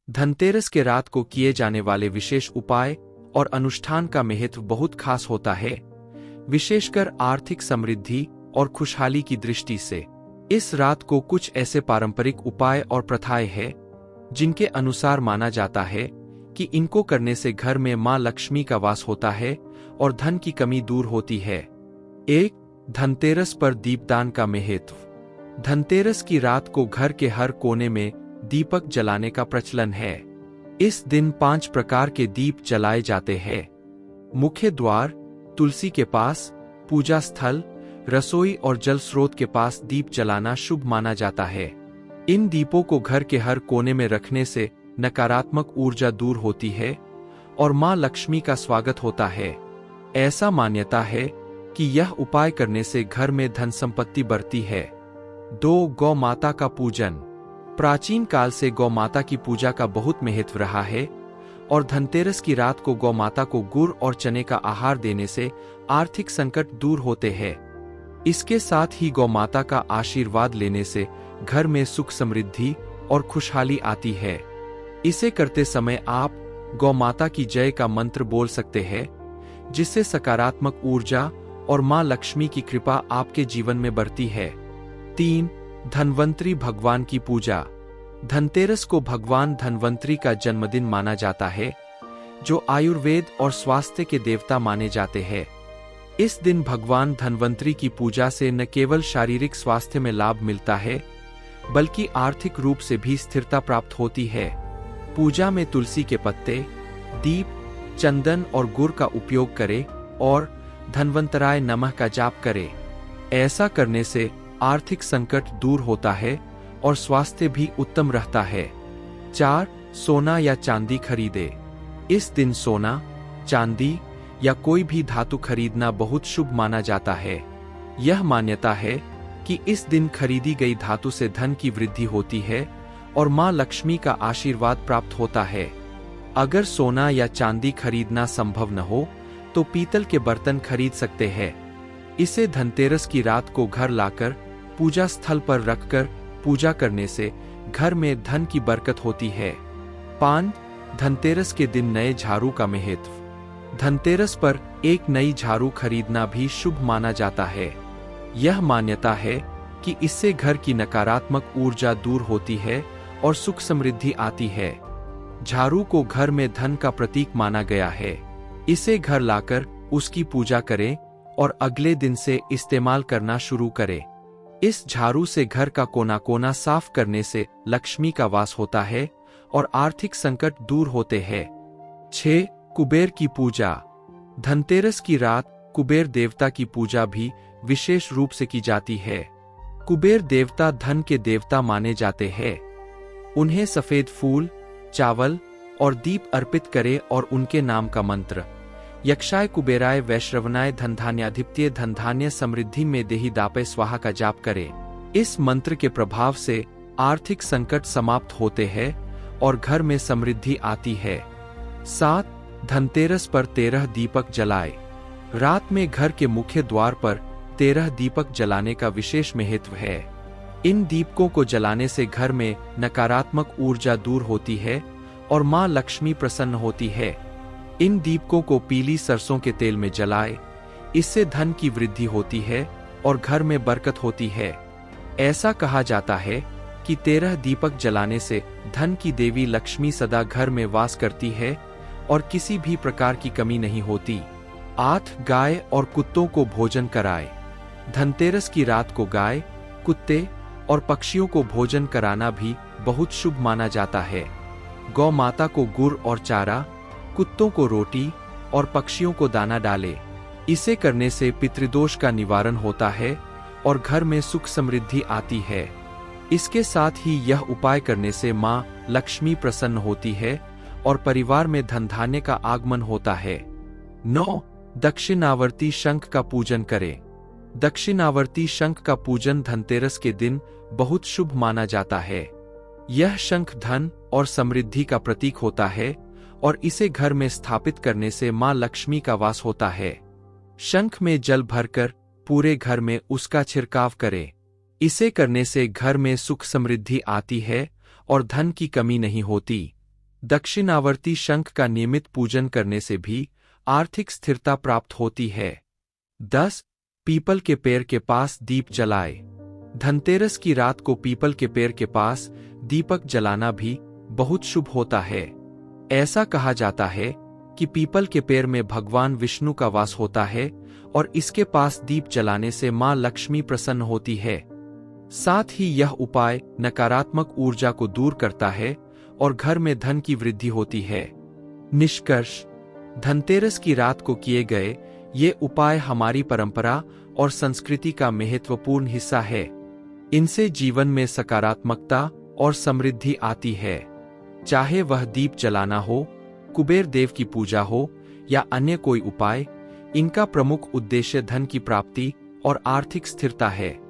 धनतेरस के रात को किए जाने वाले विशेष उपाय और अनुष्ठान का महत्व बहुत खास होता है, विशेषकर आर्थिक समृद्धि और खुशहाली की दृष्टि से। इस रात को कुछ ऐसे पारंपरिक उपाय और प्रथाएं हैं जिनके अनुसार माना जाता है कि इनको करने से घर में मां लक्ष्मी का वास होता है और धन की कमी दूर होती है। 1. धनतेरस पर दीपदान का महत्व। धनतेरस की रात को घर के हर कोने में दीपक जलाने का प्रचलन है। इस दिन 5 प्रकार के दीप जलाए जाते हैं। मुख्य द्वार, तुलसी के पास, पूजा स्थल, रसोई और जल स्रोत के पास दीप जलाना शुभ माना जाता है। इन दीपों को घर के हर कोने में रखने से नकारात्मक ऊर्जा दूर होती है और मां लक्ष्मी का स्वागत होता है। ऐसा मान्यता है कि यह उपाय करने से घर में धन संपत्ति बढ़ती है। 2. गौ माता का पूजन। प्राचीन काल से गौ माता की पूजा का बहुत महत्व रहा है और धनतेरस की रात को गौ माता को गुड़ और चने का आहार देने से आर्थिक संकट दूर होते हैं। इसके साथ ही गौ माता का आशीर्वाद लेने से घर में सुख समृद्धि और खुशहाली आती है। इसे करते समय आप गौ माता की जय का मंत्र बोल सकते हैं, जिससे सकारात्मक ऊर्जा और मां लक्ष्मी की कृपा आपके जीवन में बढ़ती है। 3. धन्वंतरी भगवान की पूजा। धनतेरस को भगवान धन्वंतरी का जन्मदिन माना जाता है, जो आयुर्वेद और स्वास्थ्य के देवता माने जाते हैं। इस दिन भगवान धन्वंतरी की पूजा से न केवल शारीरिक स्वास्थ्य में लाभ मिलता है, बल्कि आर्थिक रूप से भी स्थिरता प्राप्त होती है। पूजा में तुलसी के पत्ते, दीप, चंदन और गुड़ का उपयोग करें और धन्वंतराय नमः का जाप करें। ऐसा करने से आर्थिक संकट दूर होता है और स्वास्थ्य भी उत्तम रहता है। 4. सोना या चांदी खरीदे। इस दिन सोना, चांदी या कोई भी धातु खरीदना बहुत शुभ माना जाता है। यह मान्यता है कि इस दिन खरीदी गई धातु से धन की वृद्धि होती है और मां लक्ष्मी का आशीर्वाद प्राप्त होता है। अगर सोना या चांदी खरीदना संभव न हो तो पीतल के बर्तन खरीद सकते हैं। इसे धनतेरस की रात को घर लाकर पूजा स्थल पर रखकर पूजा करने से घर में धन की बरकत होती है। 5. धनतेरस के दिन नए झाड़ू का महत्व। धनतेरस पर एक नई झाड़ू खरीदना भी शुभ माना जाता है। यह मान्यता है कि इससे घर की नकारात्मक ऊर्जा दूर होती है और सुख समृद्धि आती है। झाड़ू को घर में धन का प्रतीक माना गया है। इसे घर लाकर उसकी पूजा करें और अगले दिन से इस्तेमाल करना शुरू करें। इस झाड़ू से घर का कोना कोना साफ करने से लक्ष्मी का वास होता है और आर्थिक संकट दूर होते हैं। 6. कुबेर की पूजा। धनतेरस की रात कुबेर देवता की पूजा भी विशेष रूप से की जाती है। कुबेर देवता धन के देवता माने जाते हैं। उन्हें सफेद फूल, चावल और दीप अर्पित करें और उनके नाम का मंत्र यक्षाय कुबेराय वैश्रवनाय धनधान्याधिपत्य धनधान्य समृद्धि में देहि दापे स्वाहा का जाप करें। इस मंत्र के प्रभाव से आर्थिक संकट समाप्त होते हैं और घर में समृद्धि आती है। 7. धनतेरस पर 13 दीपक जलाए। रात में घर के मुख्य द्वार पर 13 दीपक जलाने का विशेष महत्व है। इन दीपकों को जलाने से घर में नकारात्मक ऊर्जा दूर होती है और मां लक्ष्मी प्रसन्न होती है। इन दीपकों को पीली सरसों के तेल में जलाए, इससे धन की वृद्धि होती है और घर में बरकत होती है। ऐसा कहा जाता है कि 13 दीपक जलाने से धन की देवी लक्ष्मी सदा घर में वास करती है और किसी भी प्रकार की कमी नहीं होती। 8. गाय और कुत्तों को भोजन कराए। धनतेरस की रात को गाय, कुत्ते और पक्षियों को भोजन कराना भी बहुत शुभ माना जाता है। गौ माता को गुड़ और चारा, कुत्तों को रोटी और पक्षियों को दाना डाले। इसे करने से पितृदोष का निवारण होता है और घर में सुख समृद्धि आती है। इसके साथ ही यह उपाय करने से मां लक्ष्मी प्रसन्न होती है और परिवार में धन धान्य का आगमन होता है। 9. दक्षिणावर्ती शंख का पूजन करें। दक्षिणावर्ती शंख का पूजन धनतेरस के दिन बहुत शुभ माना जाता है। यह शंख धन और समृद्धि का प्रतीक होता है और इसे घर में स्थापित करने से मां लक्ष्मी का वास होता है। शंख में जल भरकर पूरे घर में उसका छिड़काव करें। इसे करने से घर में सुख समृद्धि आती है और धन की कमी नहीं होती। दक्षिणावर्ती शंख का नियमित पूजन करने से भी आर्थिक स्थिरता प्राप्त होती है। 10. पीपल के पेड़ के पास दीप जलाए। धनतेरस की रात को पीपल के पेड़ के पास दीपक जलाना भी बहुत शुभ होता है। ऐसा कहा जाता है कि पीपल के पेड़ में भगवान विष्णु का वास होता है और इसके पास दीप जलाने से मां लक्ष्मी प्रसन्न होती है। साथ ही यह उपाय नकारात्मक ऊर्जा को दूर करता है और घर में धन की वृद्धि होती है। निष्कर्ष, धनतेरस की रात को किए गए ये उपाय हमारी परंपरा और संस्कृति का महत्वपूर्ण हिस्सा है। इनसे जीवन में सकारात्मकता और समृद्धि आती है। चाहे वह दीप जलाना हो, कुबेर देव की पूजा हो या अन्य कोई उपाय, इनका प्रमुख उद्देश्य धन की प्राप्ति और आर्थिक स्थिरता है।